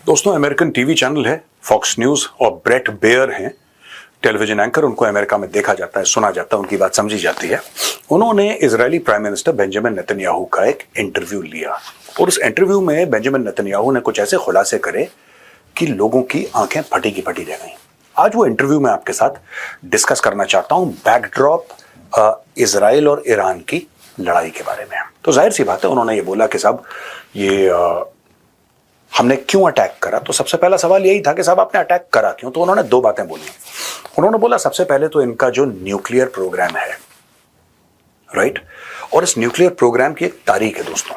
दोस्तों, American TV channel है fox news और ब्रेट बेयर हैं टेलीविजन एंकर। उनको अमेरिका में देखा जाता है, सुना जाता है, उनकी बात समझी जाती है। उन्होंने Israeli prime minister Benjamin Netanyahu का एक इंटरव्यू लिया और उस इंटरव्यू में बेंजामिन नेतन्याहू ने कुछ ऐसे खुलासे करे कि लोगों की आंखें फटी की फटी रह गई। आज वो इंटरव्यू मैं आपके साथ डिस्कस करना चाहता हूं, बैकड्रॉप इजराइल और ईरान की लड़ाई के बारे में। तो जाहिर सी बात है, उन्होंने ये बोला कि साहब ये हमने क्यों अटैक करा। तो सबसे पहला सवाल यही था कि साहब आपने अटैक करा क्यों। तो उन्होंने दो बातें बोली। उन्होंने बोला सबसे पहले तो इनका जो न्यूक्लियर प्रोग्राम है, राइट, और इस न्यूक्लियर प्रोग्राम की एक तारीख है। दोस्तों,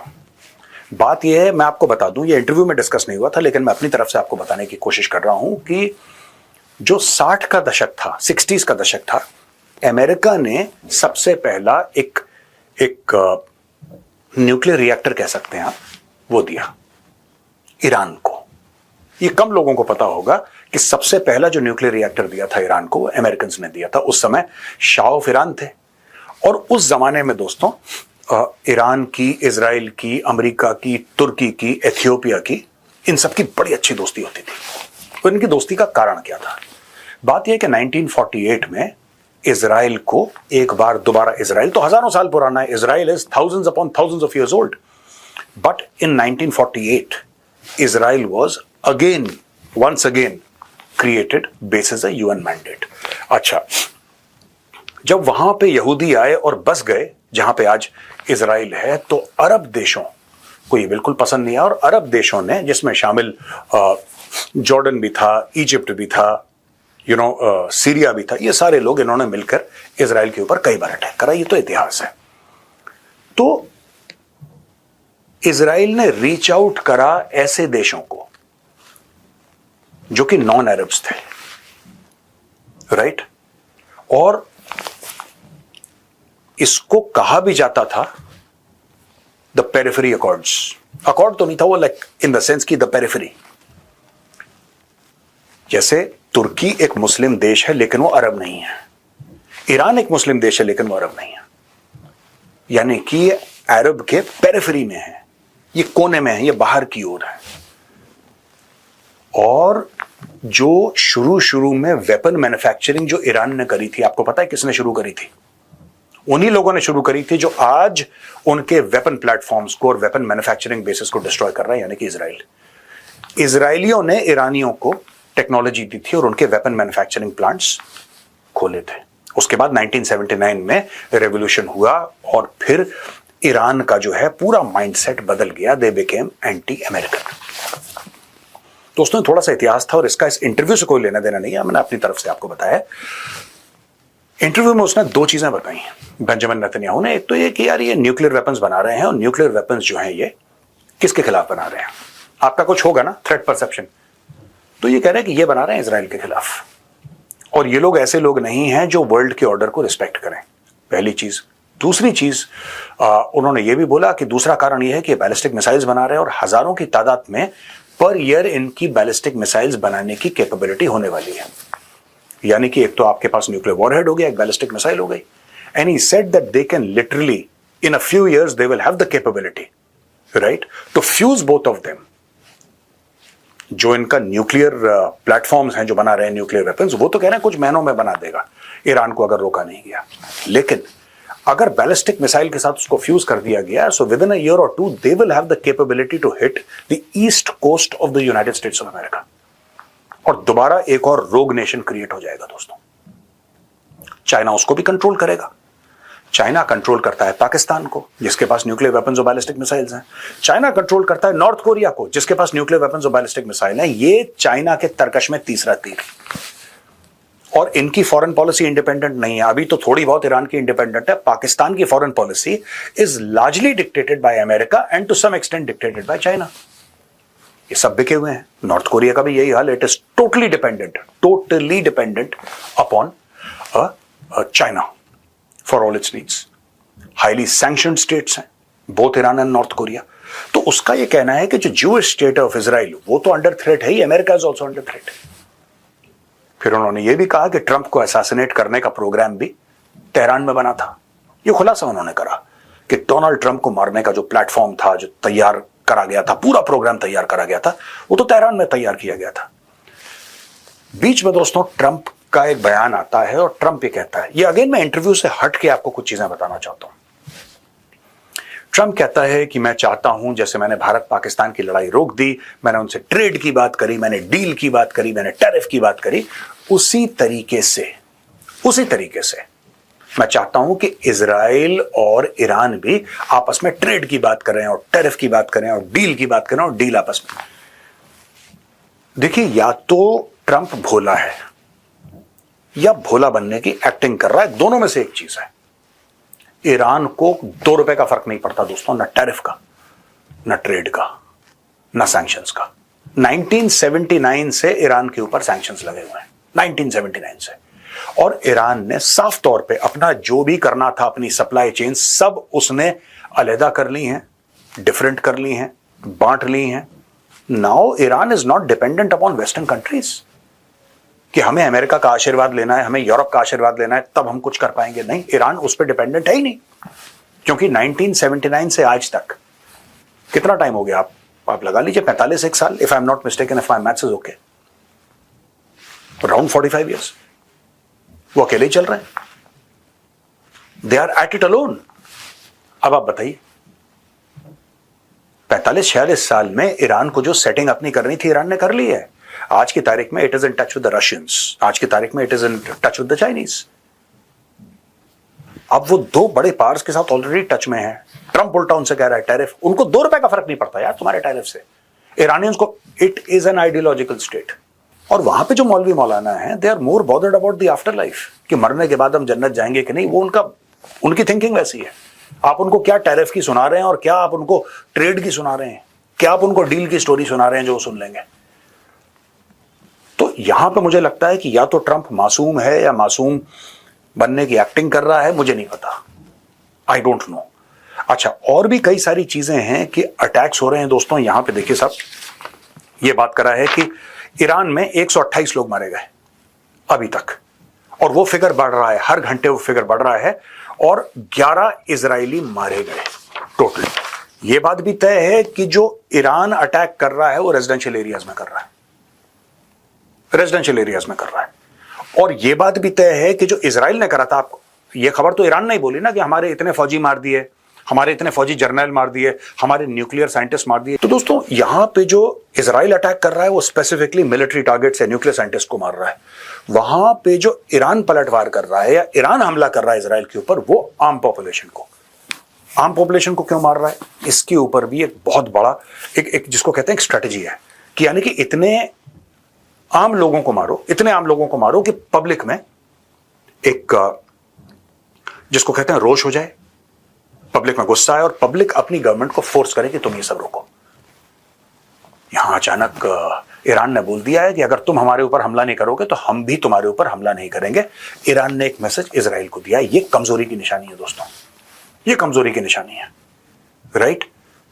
बात यह है, मैं आपको बता दूं, ये इंटरव्यू में डिस्कस नहीं हुआ था, लेकिन मैं अपनी तरफ से आपको बताने की कोशिश कर रहा हूं कि जो 60 का दशक था, 60s का दशक था, अमेरिका ने सबसे पहला एक न्यूक्लियर रिएक्टर कह सकते हैं आप, वो दिया ईरान को। ये कम लोगों को पता होगा कि सबसे पहला जो न्यूक्लियर रिएक्टर दिया था ईरान को, वो अमेरिकन ने दिया था। उस समय शाह ऑफ ईरान थे और उस जमाने में दोस्तों ईरान की, इजराइल की, अमेरिका की, तुर्की की, इथियोपिया की, इन सब की बड़ी अच्छी दोस्ती होती थी। तो इनकी दोस्ती का कारण क्या था? बात यह कि 1948 में इजराइल को एक बार दोबारा, इजराइल तो हजारों साल पुराना है, Israel is thousands upon thousands of years old, but in 1948 Israel was once again created basis a UN mandate। अच्छा, जब वहां पे यहूदी आए और बस गए जहां पे आज इजराइल है, तो अरब देशों को ये बिल्कुल पसंद नहीं आया और अरब देशों ने, जिसमें शामिल जॉर्डन भी था, इजिप्ट भी था, सीरिया भी था, ये सारे लोग, इन्होंने मिलकर इजराइल के ऊपर कई बार अटैक करा। ये तो इतिहास है। तो इजराइल ने रीच आउट करा ऐसे देशों को जो कि नॉन अरब्स थे, राइट, और इसको कहा भी जाता था द पेरिफेरी अकॉर्ड्स। अकॉर्ड तो नहीं था वो, लाइक इन द सेंस की द पेरिफेरी। जैसे तुर्की एक मुस्लिम देश है लेकिन वो अरब नहीं है, ईरान एक मुस्लिम देश है लेकिन वो अरब नहीं है, यानी कि ये अरब के पेरिफेरी में है, ये कोने में है, ये बाहर की ओर है। और जो शुरू में वेपन मैन्युफैक्चरिंग जो ईरान ने करी थी, आपको पता है किसने शुरू करी थी? उन्हीं लोगों ने शुरू करी थी जो आज उनके वेपन प्लेटफॉर्म्स को और वेपन मैन्युफैक्चरिंग बेसिस को डिस्ट्रॉय कर रहा है, यानी कि इजराइल। इजराइलियों ने ईरानियों को टेक्नोलॉजी दी थी और उनके वेपन मैन्युफैक्चरिंग प्लांट्स खोले थे। उसके बाद 1979 में रेवोल्यूशन हुआ और फिर ईरान का जो है पूरा माइंडसेट बदल गया। They became anti American. दोस्तों, थोड़ा सा इतिहास था और इसका इस इंटरव्यू से कोई लेना देना नहीं है, मैंने अपनी तरफ से आपको बताया। इंटरव्यू में उसने दो चीजें बताई बेंजामिन नेतन्याहू ने। एक तो ये कि यार ये न्यूक्लियर वेपन्स बना रहे हैं और न्यूक्लियर वेपन्स जो हैं ये किसके खिलाफ बना रहे हैं? आपका कुछ होगा ना थ्रेट परसेप्शन, तो ये कह रहे हैं कि ये बना रहे हैं इजराइल के खिलाफ, और ये लोग ऐसे लोग नहीं हैं जो वर्ल्ड के ऑर्डर को रिस्पेक्ट करें, पहली चीज। दूसरी चीज उन्होंने ये भी बोला कि दूसरा कारण यह है कि बैलिस्टिक मिसाइल्स बना रहे हैं और हजारों की तादाद में पर ईयर इनकी बैलिस्टिक मिसाइल्स बनाने की कैपेबिलिटी होने वाली है। यानी कि एक तो आपके पास न्यूक्लियर वॉरहेड हो गया, एक बैलिस्टिक मिसाइल हो गई। And he said that they can literally in a few years they will have the capability, right, to fuse both of them. जो इनका न्यूक्लियर प्लेटफॉर्म्स हैं जो बना रहे हैं न्यूक्लियर वेपन्स, वो तो कह रहे हैं कुछ महीनों में बना देगा ईरान को अगर रोका नहीं गया। लेकिन अगर बैलिस्टिक मिसाइल के साथ उसको फ्यूज कर दिया गया, so within a year और two they will have the capability to hit the east coast of the United States of America, और दोबारा एक और रोग नेशन क्रिएट हो जाएगा। दोस्तों, चाइना उसको भी कंट्रोल करेगा। चाइना कंट्रोल करता है पाकिस्तान को, जिसके पास न्यूक्लियर वेपन्स और बैलिस्टिक मिसाइल्स हैं। चाइना कंट्रोल करता है नॉर्थ कोरिया को, जिसके पास न्यूक्लियर वेपन्स और बैलिस्टिक मिसाइल हैं। ये चाइना के तरकश में तीसरा तीर। और इनकी फॉरेन पॉलिसी इंडिपेंडेंट नहीं है। अभी तो थोड़ी बहुत ईरान की इंडिपेंडेंट है। पाकिस्तान की foreign policy is largely dictated by America and to some extent dictated by China. ये सब बिके हुए हैं। नॉर्थ कोरिया का भी यही हाल। It is totally dependent upon China for all its needs. Highly sanctioned states हैं both Iran and North Korea. तो उसका यह कहना है कि जो ज्यूइश स्टेट ऑफ इजराइल, वो तो अंडर थ्रेट है ही, America is also under threat. फिर उन्होंने यह भी कहा कि ट्रंप को असैसिनेट करने का प्रोग्राम भी तेहरान में बना था। यह खुलासा उन्होंने करा कि डोनाल्ड ट्रंप को मारने का जो प्लेटफॉर्म था, जो तैयार करा गया था, पूरा प्रोग्राम तैयार करा गया था, वो तो तेहरान में तैयार किया गया था। बीच में दोस्तों ट्रंप का एक बयान आता है और ट्रंप ये कहता है, ये अगेन मैं इंटरव्यू से हट के आपको कुछ चीजें बताना चाहता हूं। ट्रंप कहता है कि मैं चाहता हूं, जैसे मैंने भारत पाकिस्तान की लड़ाई रोक दी, मैंने उनसे ट्रेड की बात करी, मैंने डील की बात करी, मैंने टैरिफ की बात करी, उसी तरीके से मैं चाहता हूं कि इजराइल और ईरान भी आपस में ट्रेड की बात करें और टैरिफ की बात करें और डील की बात करें और डील आपस में। देखिए, या तो ट्रंप भोला है या भोला बनने की एक्टिंग कर रहा है, दोनों में से एक चीज है। ईरान को 2 रुपए का फर्क नहीं पड़ता दोस्तों, ना टैरिफ का, ना ट्रेड का, ना सैंक्शंस का। 1979 से ईरान के ऊपर सैंक्शंस लगे हुए हैं, 1979 से। और ईरान ने साफ तौर पे अपना जो भी करना था, अपनी सप्लाई चेन सब उसने अलहदा कर ली हैं, डिफरेंट कर ली हैं, बांट ली हैं। Now Iran is not dependent upon western countries कि हमें अमेरिका का आशीर्वाद लेना है, हमें यूरोप का आशीर्वाद लेना है, तब हम कुछ कर पाएंगे। नहीं, ईरान उस पर डिपेंडेंट है ही नहीं, क्योंकि 1979 से आज तक कितना टाइम हो गया, आप लगा लीजिए 45 साल, if I am not mistaken, if my maths is okay, around 45 years वो अकेले ही चल रहे हैं। They are at it alone. अब आप बताइए, 45-46 साल में ईरान को जो सेटिंग अपनी करनी थी, ईरान ने कर ली है। आज की तारीख में it is in touch with the Russians, आज की तारीख में it is in touch with the Chinese. अब वो 2 बड़े पावर्स के साथ ऑलरेडी टच में है। ट्रंप उल्टा उनसे कह रहा है टैरिफ, उनको 2 रुपए का फर्क नहीं पड़ता यार तुम्हारे टैरिफ से। ईरानियंस को it is an ideological state. और वहां पे जो मौलवी मौलाना है, they are more bothered about the after life, कि मरने के बाद हम जन्नत जाएंगे कि नहीं। वो उनकी थिंकिंग वैसी है। आप उनको क्या टैरिफ की सुना रहे हैं और क्या आप उनको ट्रेड की सुना रहे हैं, क्या आप उनको डील की स्टोरी सुना रहे हैं जो वो सुन लेंगे। तो यहां पे मुझे लगता है कि या तो ट्रंप मासूम है या मासूम बनने की एक्टिंग कर रहा है, मुझे नहीं पता, आई डोंट नो। अच्छा, और भी कई सारी चीजें हैं कि अटैक्स हो रहे हैं दोस्तों। यहां पे देखिए साहब, ये बात करा है कि ईरान में 128 लोग मारे गए अभी तक, और वो फिगर बढ़ रहा है, हर घंटे वो फिगर बढ़ रहा है, और 11 इजरायली मारे गए टोटल। ये बात भी तय है कि जो ईरान अटैक कर रहा है वो रेजिडेंशियल एरियाज में कर रहा है, रेजिडेंशियल एरियाज में कर रहा है। और ये बात भी तय है कि जो इजराइल ने करा था, आपको ये खबर तो ईरान ने ही बोली ना कि हमारे इतने फौजी मार दिए, हमारे इतने फौजी जर्नल मार दिए, हमारे न्यूक्लियर साइंटिस्ट मार दिए। तो दोस्तों, यहां पे जो इजराइल अटैक कर रहा है वो स्पेसिफिकली मिलिट्री टारगेट से न्यूक्लियर साइंटिस्ट को मार रहा है। वहां पे जो ईरान पलटवार कर रहा है या ईरान हमला कर रहा है इजराइल के ऊपर, वो आम पॉपुलेशन को क्यों मार रहा है, इसके ऊपर भी एक बहुत बड़ा एक जिसको कहते हैं एक स्ट्रेटेजी है, कि यानी कि इतने आम लोगों को मारो कि पब्लिक में एक जिसको कहते हैं रोष हो जाए, पब्लिक में गुस्सा है और पब्लिक अपनी गवर्नमेंट को फोर्स करे कि तुम ये सब रोको। यहां अचानक ईरान ने बोल दिया है कि अगर तुम हमारे ऊपर हमला नहीं करोगे तो हम भी तुम्हारे ऊपर हमला नहीं करेंगे। ईरान ने एक मैसेज इजराइल को दिया है। ये कमजोरी की निशानी है दोस्तों, ये कमजोरी की निशानी है, राइट।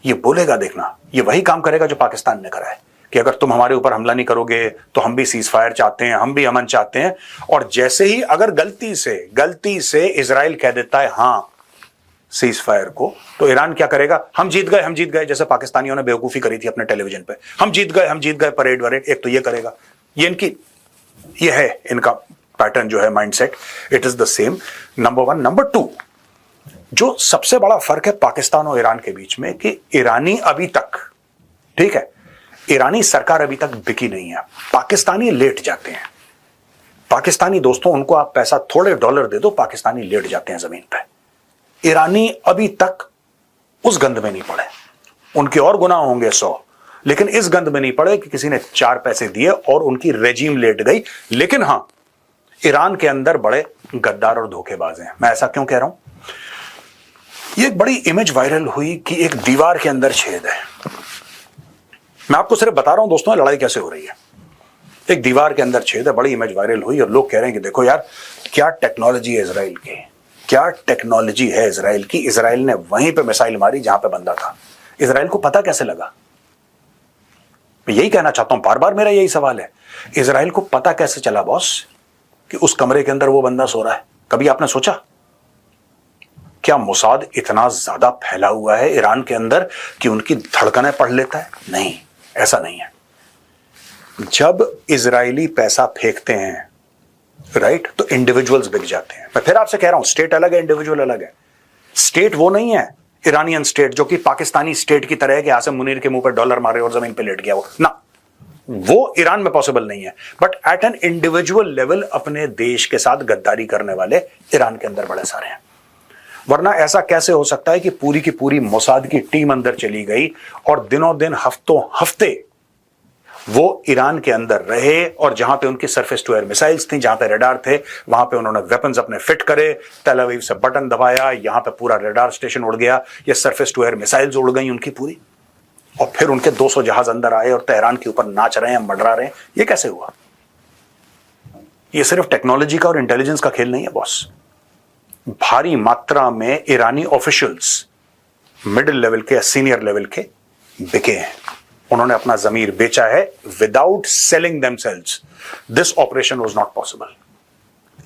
ये बोलेगा, देखना, ये वही काम करेगा जो पाकिस्तान ने करा है कि अगर तुम हमारे ऊपर हमला नहीं करोगे तो हम भी सीज फायर चाहते हैं, हम भी अमन चाहते हैं। और जैसे ही अगर गलती से इजराइल कह देता है हां सीज फायर को, तो ईरान क्या करेगा, हम जीत गए, जैसे पाकिस्तानियों ने बेवकूफी करी थी अपने टेलीविजन पे, हम जीत गए परेड वरेड, एक तो ये करेगा। ये है इनका पैटर्न जो है, mindset, it is the same. Number 1। Number 2, जो सबसे बड़ा फर्क है पाकिस्तान और ईरान के बीच में, कि ईरानी अभी तक, ठीक है, ईरानी सरकार अभी तक बिकी नहीं है। पाकिस्तानी लेट जाते हैं। पाकिस्तानी दोस्तों, उनको आप पैसा थोड़े डॉलर दे दो, पाकिस्तानी लेट जाते हैं जमीन पे। ईरानी अभी तक उस गंद में नहीं पड़े। उनके और गुनाह होंगे 100, लेकिन इस गंद में नहीं पड़े कि किसी ने 4 पैसे दिए और उनकी रेजिम लेट गई। लेकिन हां, ईरान के अंदर बड़े गद्दार और धोखेबाज हैं। मैं ऐसा क्यों कह रहा हूं, ये एक बड़ी इमेज वायरल हुई कि एक दीवार के अंदर छेद है। मैं आपको सिर्फ बता रहा हूं दोस्तों लड़ाई कैसे हो रही है। एक दीवार के अंदर छेद है, बड़ी इमेज वायरल हुई और लोग कह रहे हैं कि देखो यार, क्या टेक्नोलॉजी है इजराइल की, क्या टेक्नोलॉजी है इजराइल की। इजराइल ने वहीं पे मिसाइल मारी जहां पे बंदा था। इजराइल को पता कैसे लगा, मैं यही कहना चाहता हूं, बार बार मेरा यही सवाल है, इजराइल को पता कैसे चला बॉस कि उस कमरे के अंदर वो बंदा सो रहा है। कभी आपने सोचा? क्या मोसाद इतना ज्यादा फैला हुआ है ईरान के अंदर कि उनकी धड़कनें पढ़ लेता है? नहीं, ऐसा नहीं है। जब इजरायली पैसा फेंकते हैं, राइट, तो इंडिविजुअल्स बिक जाते हैं। मैं फिर आपसे कह रहा हूं, स्टेट अलग है, इंडिविजुअल अलग है। स्टेट वो नहीं है ईरानियन स्टेट जो कि पाकिस्तानी स्टेट की तरह है कि आसिम मुनीर के मुंह पर डॉलर मारे और जमीन पे लेट गया वो ना, वो ईरान में पॉसिबल नहीं है। But at an individual level अपने देश के साथ गद्दारी करने वाले ईरान के अंदर बड़े सारे हैं। वरना ऐसा कैसे हो सकता है कि पूरी की पूरी मोसाद की टीम अंदर चली गई और दिनों दिन हफ्तों हफ्ते वो ईरान के अंदर रहे, और जहां पे उनकी सरफेस टू एयर मिसाइल्स थी, जहां पे रडार थे, वहां पे उन्होंने वेपन्स अपने फिट करे, तेल अवीव से बटन दबाया, यहां पे पूरा रडार स्टेशन उड़ गया, ये सरफेस टू एयर मिसाइल्स उड़ गई उनकी पूरी, और फिर उनके 200 जहाज अंदर आए और तेहरान के ऊपर नाच रहे हैं, मंडरा रहे हैं। ये कैसे हुआ? ये सिर्फ टेक्नोलॉजी का और इंटेलिजेंस का खेल नहीं है बॉस। भारी मात्रा में ईरानी ऑफिशियल्स मिडिल लेवल के, सीनियर लेवल के बिके हैं। उन्होंने अपना जमीर बेचा है without selling themselves. This operation was not possible.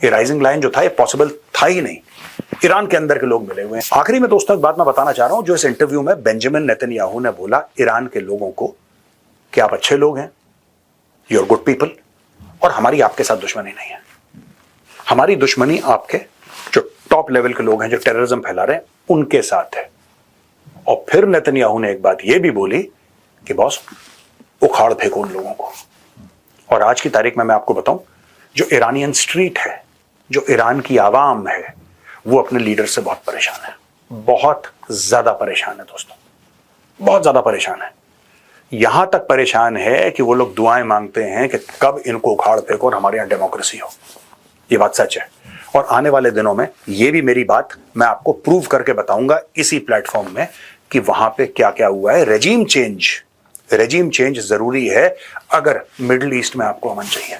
ये राइजिंग लाइन जो था ये पॉसिबल था ही नहीं। ईरान के अंदर के लोग मिले हुए हैं। आखिरी में दोस्तों एक बात मैं बताना चाह रहा हूं, जो इस इंटरव्यू में बेंजामिन नेतन्याहू ने बोला ईरान के लोगों को कि आप अच्छे लोग हैं, यू आर गुड पीपल, और हमारी आपके साथ दुश्मनी नहीं है। हमारी दुश्मनी आपके जो टॉप लेवल के लोग हैं जो टेररिज्म फैला रहे हैं उनके साथ है। और फिर नेतन्याहू ने एक बात यह भी बोली कि बॉस उखाड़ फेंको उन लोगों को। और आज की तारीख में मैं आपको बताऊं, जो ईरानियन स्ट्रीट है, जो ईरान की आवाम है, वो अपने लीडर से बहुत परेशान है, बहुत ज्यादा परेशान है दोस्तों, बहुत ज्यादा परेशान है। यहां तक परेशान है कि वो लोग दुआएं मांगते हैं कि कब इनको उखाड़ फेंको और हमारे यहां डेमोक्रेसी हो। ये बात सच है। और आने वाले दिनों में ये भी मेरी बात मैं आपको प्रूव करके बताऊंगा इसी प्लेटफॉर्म में कि वहां पे क्या क्या हुआ है। रेजीम चेंज जरूरी है अगर मिडिल ईस्ट में आपको अमन चाहिए।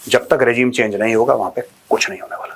जब तक रेजीम चेंज नहीं होगा वहां पे कुछ नहीं होने वाला।